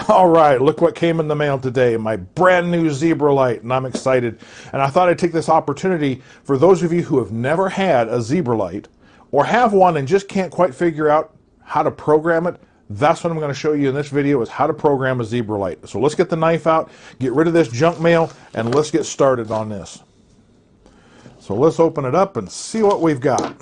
All right, look what came in the mail today. My brand new Zebralight, and I'm excited. And I thought I'd take this opportunity for those of you who have never had a Zebralight or have one and just can't quite figure out how to program it. That's what I'm going to show you in this video, is how to program a Zebralight. So let's get the knife out, get rid of this junk mail, and let's get started on this. So let's open it up and see what we've got.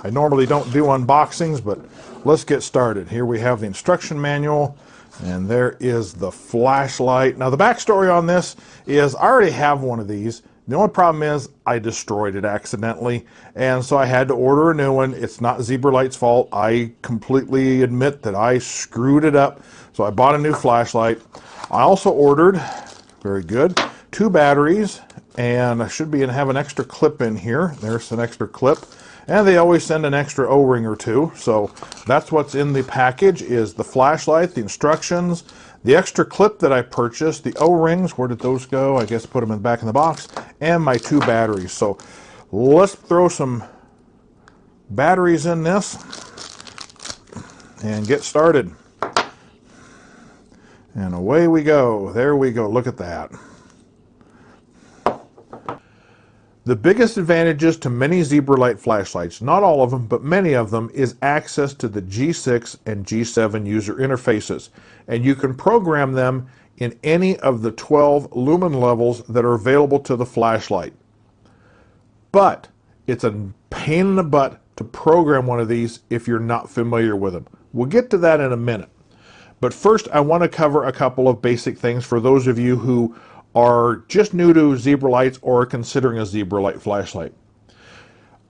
I normally don't do unboxings, but let's get started. Here we have the instruction manual, and there is the flashlight. Now the backstory on this is I already have one of these. The only problem is I destroyed it accidentally, and so I had to order a new one. It's not Zebralight's fault. I completely admit that I screwed it up, so I bought a new flashlight. I also ordered, very good, 2 batteries, and I should have an extra clip in here. There's an extra clip. And they always send an extra O-ring or 2. So that's what's in the package, is the flashlight, the instructions, the extra clip that I purchased, the O-rings, where did those go? I guess put them in the back in the box, and my 2 batteries. So let's throw some batteries in this and get started. And away we go. There we go. Look at that. The biggest advantages to many Zebralight flashlights, not all of them, but many of them, is access to the G6 and G7 user interfaces. And you can program them in any of the 12 lumen levels that are available to the flashlight. But it's a pain in the butt to program one of these if you're not familiar with them. We'll get to that in a minute. But first, I want to cover a couple of basic things for those of you who are just new to Zebralights or considering a Zebralight flashlight.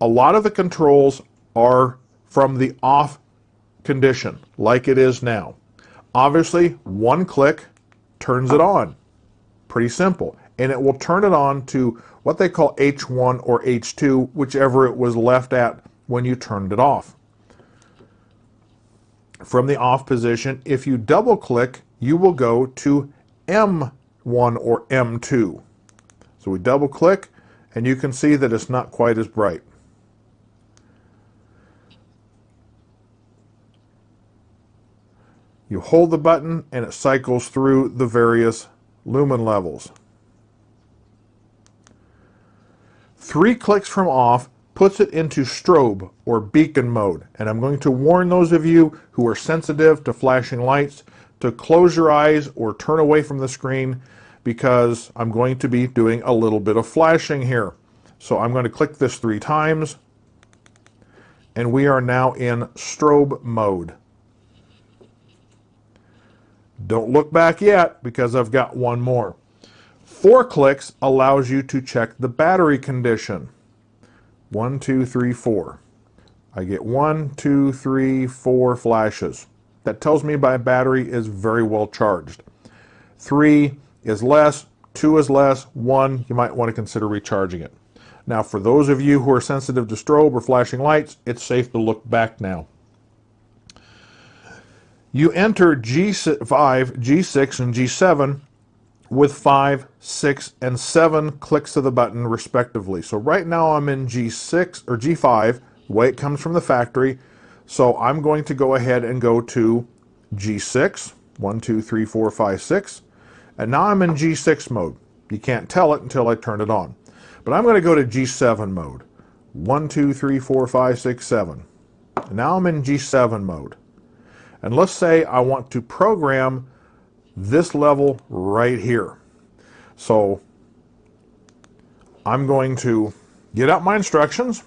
A lot of the controls are from the off condition, like it is now. Obviously, one click turns it on. Pretty simple. And it will turn it on to what they call H1 or H2, whichever it was left at when you turned it off. From the off position, if you double click, you will go to M1 or M2. So we double click and you can see that it's not quite as bright. You hold the button and it cycles through the various lumen levels. 3 clicks from off puts it into strobe or beacon mode. And I'm going to warn those of you who are sensitive to flashing lights to close your eyes or turn away from the screen, because I'm going to be doing a little bit of flashing here. So I'm going to click this 3 times, and we are now in strobe mode. Don't look back yet, because I've got one more. 4 clicks allows you to check the battery condition. 1, 2, 3, 4. I get 1, 2, 3, 4 flashes. That tells me my battery is very well charged. 3 is less, 2 is less, 1, you might want to consider recharging it. Now, for those of you who are sensitive to strobe or flashing lights, it's safe to look back now. You enter G5, G6, and G7 with 5, 6, and 7 clicks of the button respectively. So right now I'm in G6 or G5, the way it comes from the factory. So I'm going to go ahead and go to G6, 1, 2, 3, 4, 5, 6. And now I'm in G6 mode. You can't tell it until I turn it on. But I'm going to go to G7 mode. 1, 2, 3, 4, 5, 6, 7. And now I'm in G7 mode. And let's say I want to program this level right here. So I'm going to get out my instructions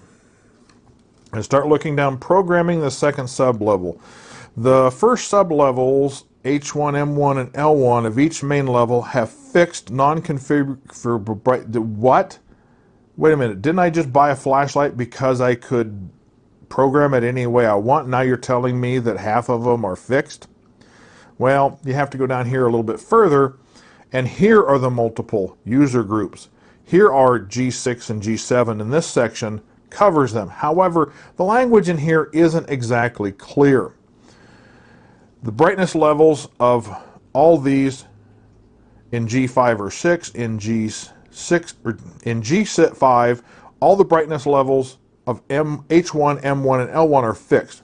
and start looking down, programming the second sub-level. The first sub-levels, H1, M1, and L1 of each main level, have fixed non-configurable bright. What? Wait a minute, didn't I just buy a flashlight because I could program it any way I want? Now you're telling me that half of them are fixed? Well, you have to go down here a little bit further, and here are the multiple user groups. Here are G6 and G7, and this section covers them. However, the language in here isn't exactly clear. The brightness levels of all these in G5 or 6, in G6 or in G5, all the brightness levels of H1, M1, and L1 are fixed,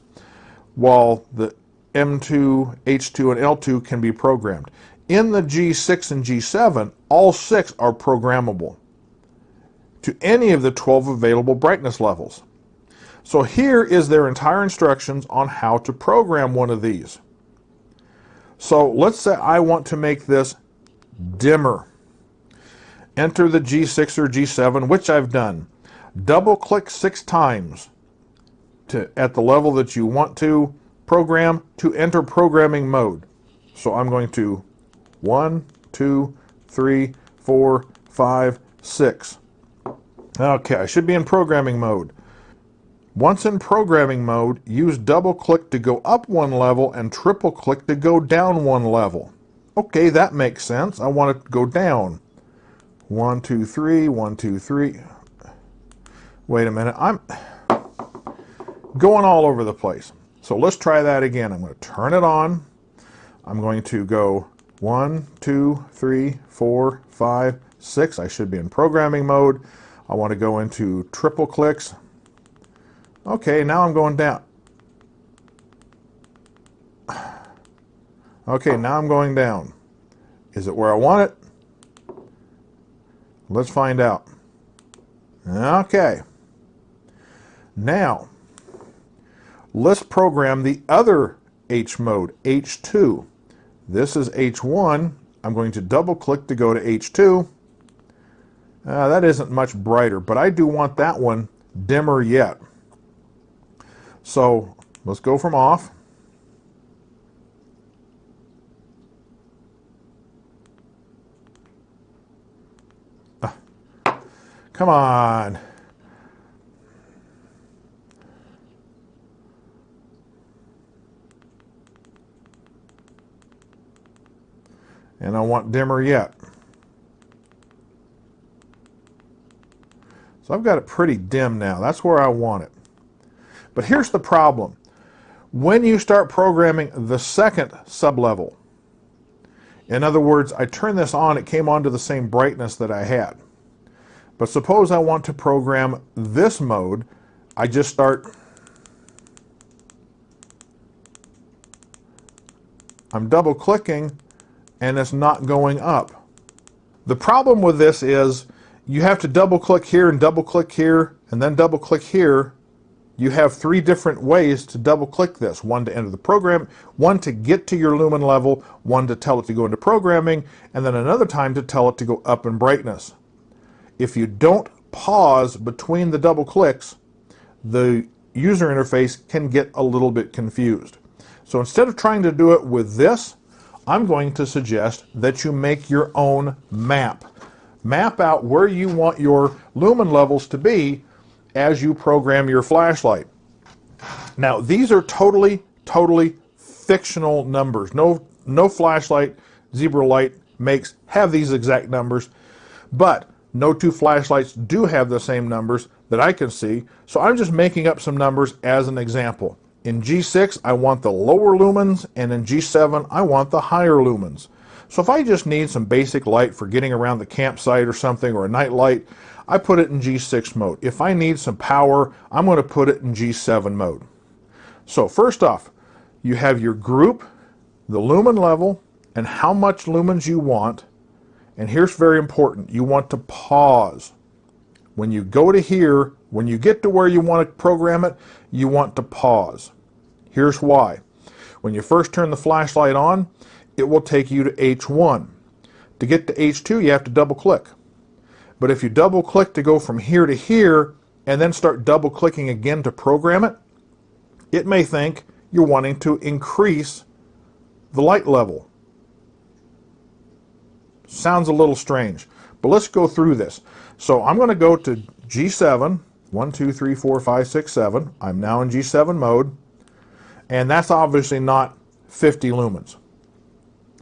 while the M2, H2, and L2 can be programmed. In the G6 and G7, all 6 are programmable to any of the 12 available brightness levels. So here is their entire instructions on how to program one of these. So let's say I want to make this dimmer. Enter the G6 or G7, which I've done. Double click 6 times at the level that you want to program to enter programming mode. So I'm going to 1, 2, 3, 4, 5, 6. Okay, I should be in programming mode. Once in programming mode, use double click to go up 1 level and triple click to go down 1 level. Okay, that makes sense. I want it to go down. 1, 2, 3, 1, 2, 3. Wait a minute, I'm going all over the place. So let's try that again. I'm going to turn it on. I'm going to go 1, 2, 3, 4, 5, 6. I should be in programming mode. I want to go into triple clicks. Okay, now I'm going down. Okay, now I'm going down. Is it where I want it? Let's find out. Okay. Now, let's program the other H mode, H2. This is H1. I'm going to double click to go to H2. That isn't much brighter, but I do want that one dimmer yet. So let's go from off. Come on. And I want dimmer yet. So I've got it pretty dim now. That's where I want it. But here's the problem. When you start programming the second sublevel, in other words, I turned this on, it came on to the same brightness that I had. But suppose I want to program this mode, I just start, I'm double clicking and it's not going up. The problem with this is you have to double click here and double click here and then double click here. You have 3 different ways to double click this. 1 to enter the program, 1 to get to your lumen level, 1 to tell it to go into programming, and then another time to tell it to go up in brightness. If you don't pause between the double clicks, the user interface can get a little bit confused. So instead of trying to do it with this, I'm going to suggest that you make your own map. Map out where you want your lumen levels to be as you program your flashlight. Now, these are totally fictional numbers. No flashlight Zebralight makes have these exact numbers, but no 2 flashlights do have the same numbers that I can see, so I'm just making up some numbers as an example. In G6, I want the lower lumens, and in G7, I want the higher lumens. So if I just need some basic light for getting around the campsite or something, or a night light, I put it in G6 mode. If I need some power, I'm going to put it in G7 mode. So first off, you have your group, the lumen level, and how much lumens you want. And here's very important. You want to pause. When you go to here, when you get to where you want to program it, you want to pause. Here's why. When you first turn the flashlight on, it will take you to H1. To get to H2, you have to double click. But if you double click to go from here to here, and then start double clicking again to program it, it may think you're wanting to increase the light level. Sounds a little strange, but let's go through this. So I'm going to go to G7, 1, 2, 3, 4, 5, 6, 7. I'm now in G7 mode, and that's obviously not 50 lumens.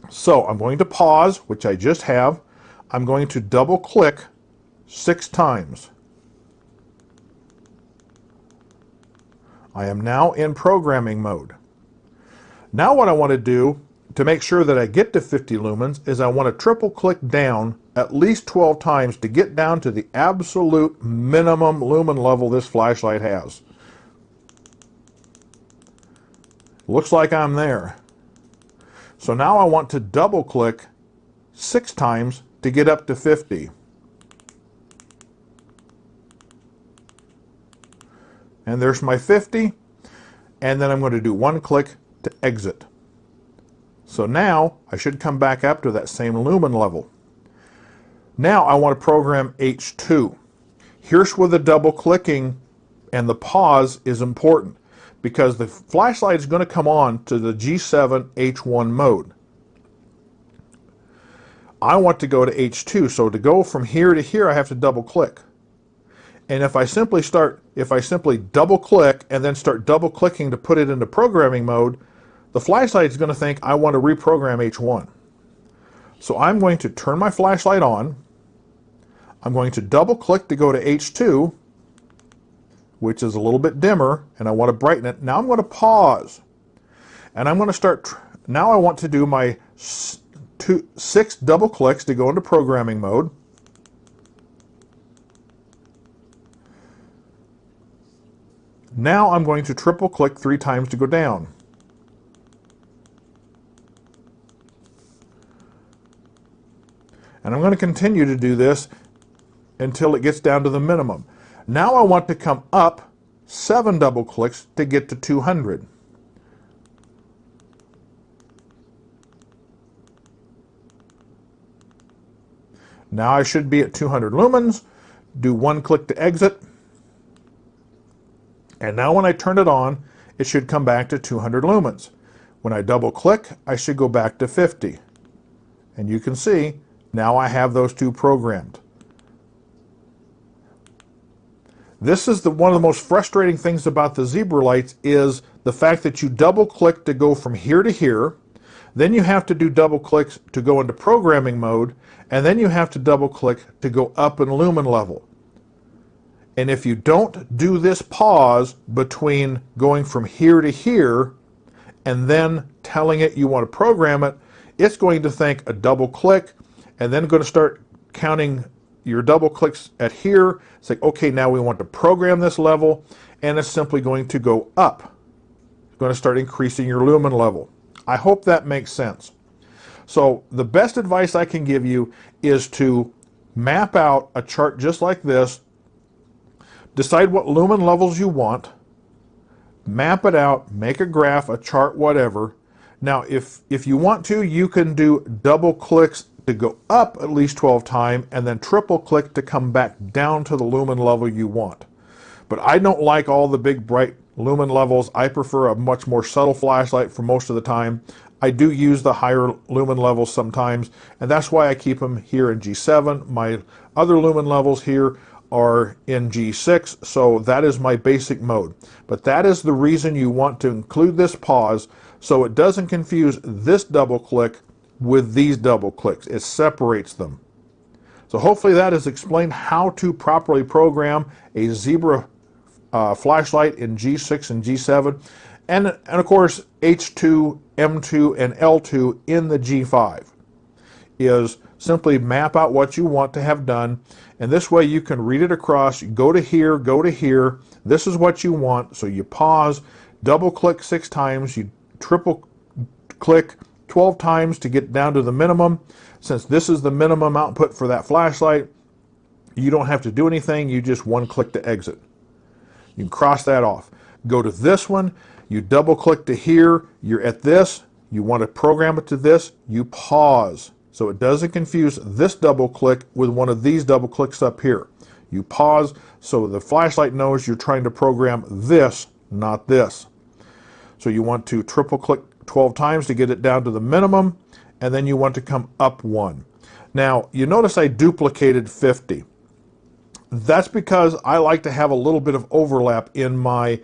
So I'm going to pause, which I just have. I'm going to double click 6 times. I am now in programming mode. Now what I want to do to make sure that I get to 50 lumens is I want to triple click down at least 12 times to get down to the absolute minimum lumen level this flashlight has. Looks like I'm there. So now I want to double click 6 times to get up to 50. And there's my 50. And then I'm going to do 1 click to exit. So now I should come back up to that same lumen level. Now I want to program H2. Here's where the double clicking and the pause is important, because the flashlight is going to come on to the G7 H1 mode. I want to go to H2, so to go from here to here I have to double click. And if I simply double click and then start double clicking to put it into programming mode, the flashlight is going to think I want to reprogram H1. So I'm going to turn my flashlight on. I'm going to double click to go to H2, which is a little bit dimmer, and I want to brighten it. Now I'm going to pause. And I'm going to start, now I want to do my 6 double clicks to go into programming mode. Now I'm going to triple click 3 times to go down. And I'm going to continue to do this until it gets down to the minimum. Now I want to come up 7 double clicks to get to 200. Now I should be at 200 lumens. Do 1 click to exit. And now when I turn it on, it should come back to 200 lumens. When I double click, I should go back to 50. And you can see, now I have those 2 programmed. This is one of the most frustrating things about the Zebralights, is the fact that you double click to go from here to here, then you have to do double clicks to go into programming mode, and then you have to double click to go up in lumen level. And if you don't do this pause between going from here to here and then telling it you want to program it, it's going to think a double click and then going to start counting your double clicks at here. It's like, okay, now we want to program this level, and it's simply going to go up. It's going to start increasing your lumen level. I hope that makes sense. So the best advice I can give you is to map out a chart just like this. Decide what lumen levels you want, map it out, make a graph, a chart, whatever. Now, if you want to, you can do double clicks to go up at least 12 times and then triple click to come back down to the lumen level you want. But I don't like all the big bright lumen levels. I prefer a much more subtle flashlight for most of the time. I do use the higher lumen levels sometimes, and that's why I keep them here in G7. My other lumen levels here are in G6, so that is my basic mode. But that is the reason you want to include this pause, so it doesn't confuse this double click with these double clicks. It separates them. So hopefully that has explained how to properly program a Zebra flashlight in G6 and G7, and of course H2, M2, and L2 in the G5. Is simply map out what you want to have done, and this way you can read it across. You go to here, go to here. This is what you want, so you pause, double click 6 times, you triple click 12 times to get down to the minimum. Since this is the minimum output for that flashlight, you don't have to do anything, you just 1 click to exit. You can cross that off. Go to this one, you double click to here, you're at this, you want to program it to this, you pause. So it doesn't confuse this double click with one of these double clicks up here. You pause so the flashlight knows you're trying to program this, not this. So you want to triple click 12 times to get it down to the minimum, and then you want to come up 1. Now, you notice I duplicated 50. That's because I like to have a little bit of overlap in my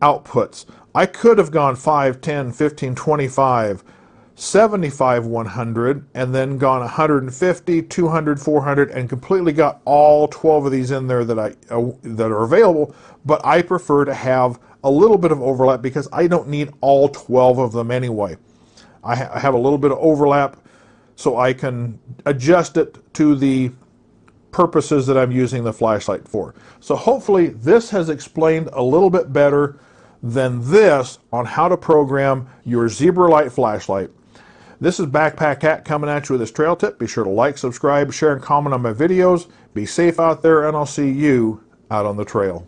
outputs. I could have gone 5, 10, 15, 25, 75, 100, and then gone 150, 200, 400, and completely got all 12 of these in there that are available, but I prefer to have a little bit of overlap because I don't need all 12 of them anyway. I have a little bit of overlap so I can adjust it to the purposes that I'm using the flashlight for. So hopefully this has explained a little bit better than this on how to program your Zebralight flashlight. This is Backpack Cat coming at you with this trail tip. Be sure to like, subscribe, share, and comment on my videos. Be safe out there, and I'll see you out on the trail.